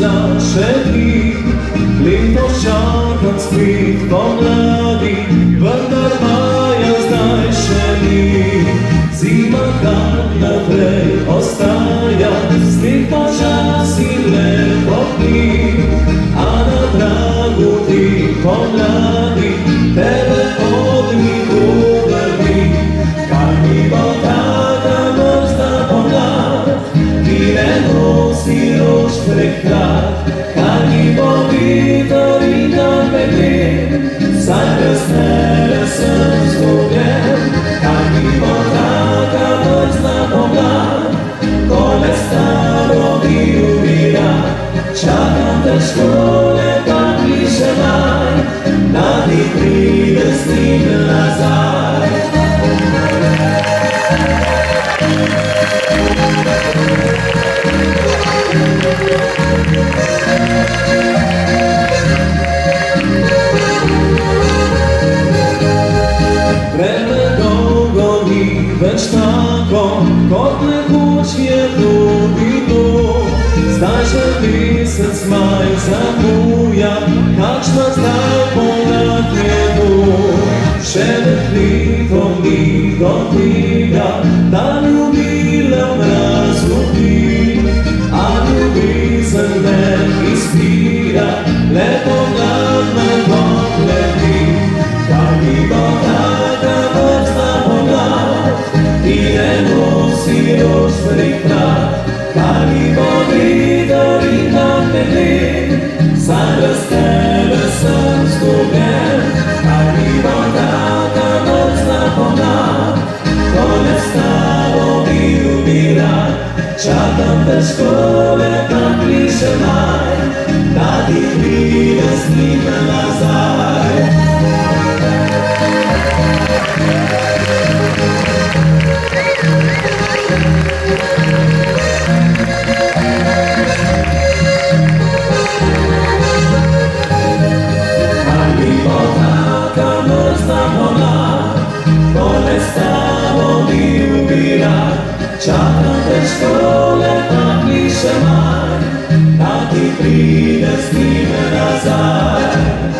naše dni, leto čakam spet pomladi, vendar maja zdaj še ni. Zima kar naprej ostaja, sneg počasi le topni, a na pragu te pomladi tebe odmikujem vrni. Kaj mi bo taka mrzla pomlad, ki ne nosi rož prekrad, kaj mi bo veter in dan meglen, saj brez tebe sem zgubljen. Kaj mi bo taka mrzla pomlad, ko me starobi umira, čakam te škole, pa piše maj, da ti pride s njim nazaj. Vreme dolgo ni več tako, kot nekoč je to bilo. Zdaj že mesec maj zamuja, kakšna zdaj pomlad je to. Še med letom ni do tega, da ljubila mraz ljubi, a ljubezen ne izbira, le pomlad na tople dni. Kaj mi bo taka mrzla pomlad, ki ne nosi rož prekrad, kaj mi bo veter in dan meglen, saj brez tebe sem zgubljen. Kaj mi bo taka mrzla pomlad, ko me starobi umira, čakam te škole, pa piše maj, da ti pride s njim nazaj. Čakam te škole, pa piše maj, da ti pride s njim nazaj.